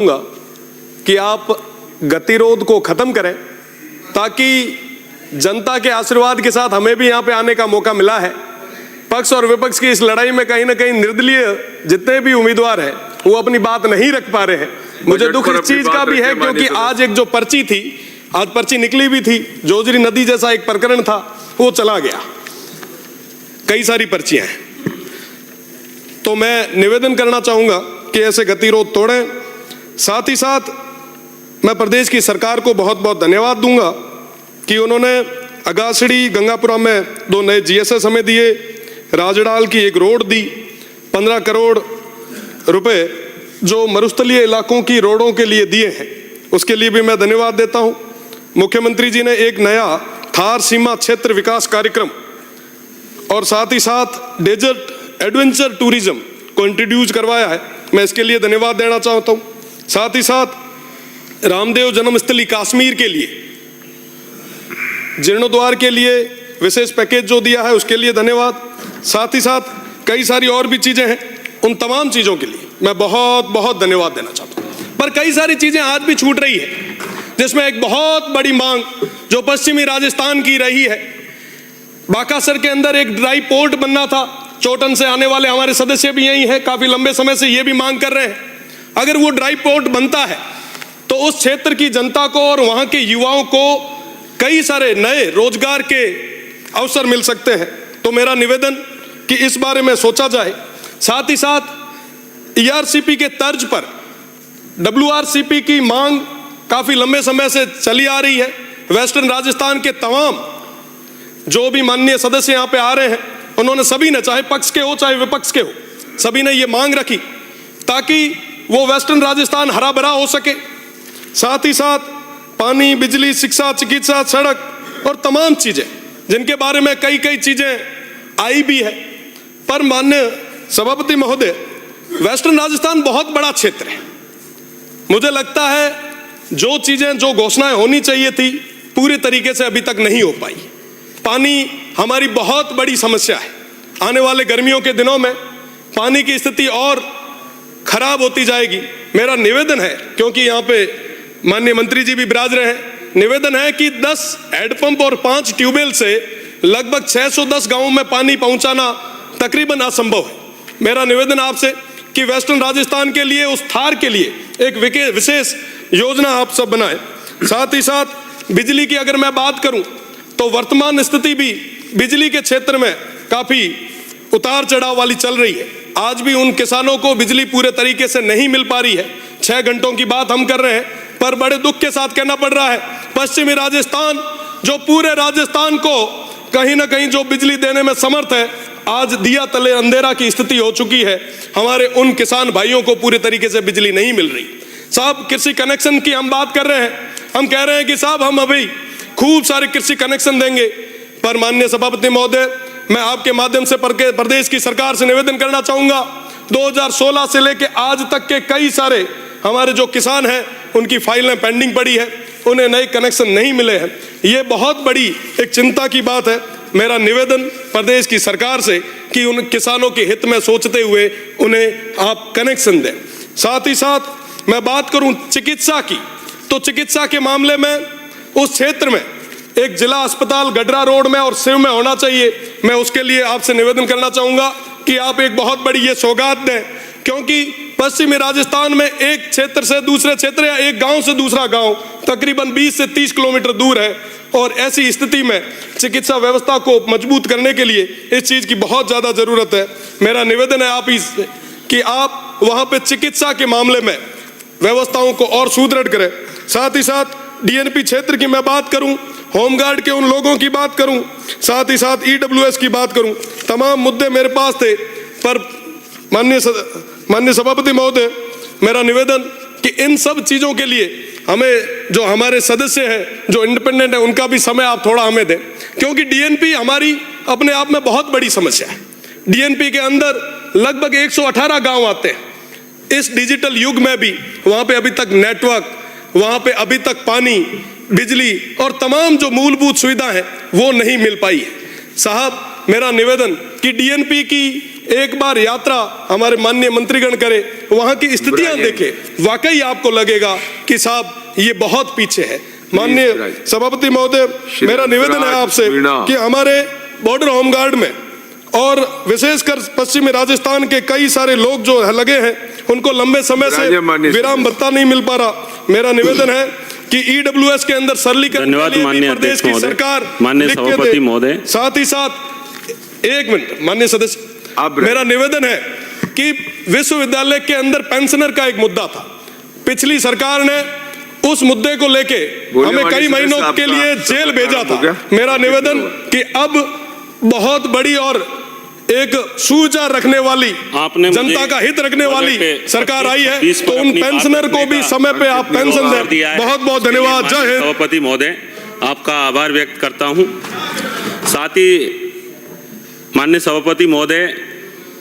कि आप गतिरोध को खत्म करें ताकि जनता के आशीर्वाद के साथ हमें भी यहां पे आने का मौका मिला है। पक्ष और विपक्ष की इस लड़ाई में कहीं ना कहीं निर्दलीय जितने भी उम्मीदवार हैं वो अपनी बात नहीं रख पा रहे हैं। मुझे दुख इस चीज का भी है क्योंकि आज एक जो पर्ची थी, आज पर्ची निकली भी थी, जोजरी नदी जैसा एक प्रकरण था, वो चला गया। कई सारी पर्चियां हैं। तो मैं निवेदन करना चाहूंगा कि ऐसे गतिरोध तोड़ें। साथ ही साथ मैं प्रदेश की सरकार को बहुत बहुत धन्यवाद दूंगा कि उन्होंने अगासड़ी गंगापुरा में 2 नए जीएसएस हमें दिए, राजडाल की एक रोड दी, 15 करोड़ रुपए जो मरुस्थलीय इलाकों की रोडों के लिए दिए हैं, उसके लिए भी मैं धन्यवाद देता हूं। मुख्यमंत्री जी ने एक नया थार सीमा क्षेत्र विकास कार्यक्रम और साथ ही साथ डेजर्ट एडवेंचर टूरिज्म को इंट्रोड्यूस करवाया है, मैं इसके लिए धन्यवाद देना चाहता हूं। साथ ही साथ रामदेव जन्मस्थली कश्मीर के लिए जीर्णोद्वार के लिए विशेष पैकेज जो दिया है उसके लिए धन्यवाद। साथ ही साथ कई सारी और भी चीजें हैं, उन तमाम चीजों के लिए मैं बहुत बहुत धन्यवाद देना चाहता हूं। पर कई सारी चीजें आज भी छूट रही है, जिसमें एक बहुत बड़ी मांग जो पश्चिमी राजस्थान की रही है। बाकासर के अंदर एक ड्राई पोर्ट बनना था, चोटन से आने वाले हमारे सदस्य भी यही है, काफी लंबे समय से ये भी मांग कर रहे हैं। अगर वो ड्राई पोर्ट बनता है तो उस क्षेत्र की जनता को और वहां के युवाओं को कई सारे नए रोजगार के अवसर मिल सकते हैं। तो मेरा निवेदन कि इस बारे में सोचा जाए। साथ ही साथ ईआरसीपी के तर्ज पर डब्ल्यूआरसीपी की मांग काफी लंबे समय से चली आ रही है। वेस्टर्न राजस्थान के तमाम जो भी माननीय सदस्य यहां पे आ रहे हैं, उन्होंने सभी ने, चाहे पक्ष के हो चाहे विपक्ष के हो, सभी ने ये मांग रखी ताकि वो वेस्टर्न राजस्थान हरा भरा हो सके। साथ ही साथ पानी, बिजली, शिक्षा, चिकित्सा, सड़क और तमाम चीजें जिनके बारे में कई कई चीजें आई भी है। पर माननीय सभापति महोदय, वेस्टर्न राजस्थान बहुत बड़ा क्षेत्र है। मुझे लगता है जो चीजें, जो घोषणाएं होनी चाहिए थी, पूरी तरीके से अभी तक नहीं हो पाई। पानी हमारी बहुत बड़ी समस्या है। आने वाले गर्मियों के दिनों में पानी की स्थिति और खराब होती जाएगी। मेरा निवेदन है, क्योंकि यहाँ पे माननीय मंत्री जी भी विराज रहे हैं, निवेदन है कि 10 हैंडपंप और 5 ट्यूबवेल से लगभग 610 गांवों में पानी पहुंचाना तकरीबन असंभव है। मेरा निवेदन आपसे कि वेस्टर्न राजस्थान के लिए, उस थार के लिए एक विशेष योजना आप सब बनाएं। साथ ही साथ बिजली की अगर मैं बात करूं तो वर्तमान स्थिति भी बिजली के क्षेत्र में काफी उतार चढ़ाव वाली चल रही है। आज भी उन किसानों को बिजली पूरे तरीके से नहीं मिल पा रही है। 6 घंटों की बात हम कर रहे हैं, पर बड़े दुख के साथ कहना पड़ रहा है, पश्चिमी राजस्थान जो पूरे राजस्थान को कहीं ना कहीं जो बिजली देने में समर्थ है, आज दिया तले अंधेरा की स्थिति हो चुकी है। हमारे उन किसान भाइयों को पूरे तरीके से बिजली नहीं मिल रही। साहब, कृषि कनेक्शन की हम बात कर रहे हैं, हम कह रहे हैं कि साहब हम अभी खूब सारे कृषि कनेक्शन देंगे। पर माननीय सभापति महोदय, मैं आपके माध्यम से प्रदेश की सरकार से निवेदन करना चाहूंगा, 2016 से लेके आज तक के कई सारे हमारे जो किसान हैं उनकी फाइलें पेंडिंग पड़ी है, उन्हें नए कनेक्शन नहीं मिले हैं। ये बहुत बड़ी एक चिंता की बात है। मेरा निवेदन प्रदेश की सरकार से कि उन किसानों के हित में सोचते हुए उन्हें आप कनेक्शन दें। साथ ही साथ मैं बात करूं चिकित्सा की, तो चिकित्सा के मामले में उस क्षेत्र में एक जिला अस्पताल गडरा रोड में और सिव में होना चाहिए। मैं उसके लिए आपसे निवेदन करना चाहूंगा कि आप एक बहुत बड़ी ये सौगात दें, क्योंकि पश्चिमी राजस्थान में एक क्षेत्र से दूसरे क्षेत्र या एक गांव से दूसरा गांव तकरीबन 20 से 30 किलोमीटर दूर है। और ऐसी स्थिति में चिकित्सा व्यवस्था को मजबूत करने के लिए इस चीज की बहुत ज्यादा जरूरत है। मेरा निवेदन है आप कि आप वहां पे चिकित्सा के मामले में व्यवस्थाओं को और सुदृढ़ करें। साथ ही साथ डीएनपी क्षेत्र की मैं बात करूं, होमगार्ड के उन लोगों की बात करूं, साथ ही साथ ईडब्ल्यूएस की बात करूं, तमाम मुद्दे मेरे पास थे। पर माननीय सभापति महोदय, मेरा निवेदन कि इन सब चीजों के लिए हमें, जो हमारे सदस्य हैं जो इंडिपेंडेंट है, उनका भी समय आप थोड़ा हमें दें, क्योंकि डीएनपी हमारी अपने आप में बहुत बड़ी समस्या है। डीएनपी के अंदर लगभग 118 गांव आते हैं। इस डिजिटल युग में भी वहां पे अभी तक नेटवर्क, वहां पे अभी तक पानी, बिजली और तमाम जो मूलभूत सुविधा है वो नहीं मिल पाई है। साहब, मेरा निवेदन कि डीएनपी की एक बार यात्रा हमारे माननीय मंत्रीगण करे, वहां की स्थितियां देखे, वाकई आपको लगेगा कि साहब ये बहुत पीछे है। माननीय सभापति महोदय, मेरा निवेदन है आपसे कि हमारे बॉर्डर होमगार्ड में और विशेषकर पश्चिमी राजस्थान के कई सारे लोग जो लगे हैं, उनको लंबे समय से विराम भत्ता नहीं मिल पा रहा। मेरा निवेदन है कि ईडब्ल्यूएस के अंदर सरलीकरण के लिए प्रदेश की सरकार माननीय सभापति महोदय, साथ ही साथ एक मिनट माननीय सदस्य, मेरा निवेदन है कि विश्वविद्यालय के अंदर पेंशनर का एक मुद्दा था, पिछली सरकार ने उस मुद्दे को लेके हमें कई महीनों के लिए जेल भेजा था। मेरा निवेदन कि अब बहुत बड़ी और एक सुविचार रखने वाली, जनता का हित रखने वाली सरकार आई है, तो उन पेंशनर को भी समय पे आप पेंशन दें। बहुत बहुत धन्यवाद। जय हिंद। सभापति महोदय, आपका आभार व्यक्त करता हूं। साथ ही माननीय सभापति महोदय,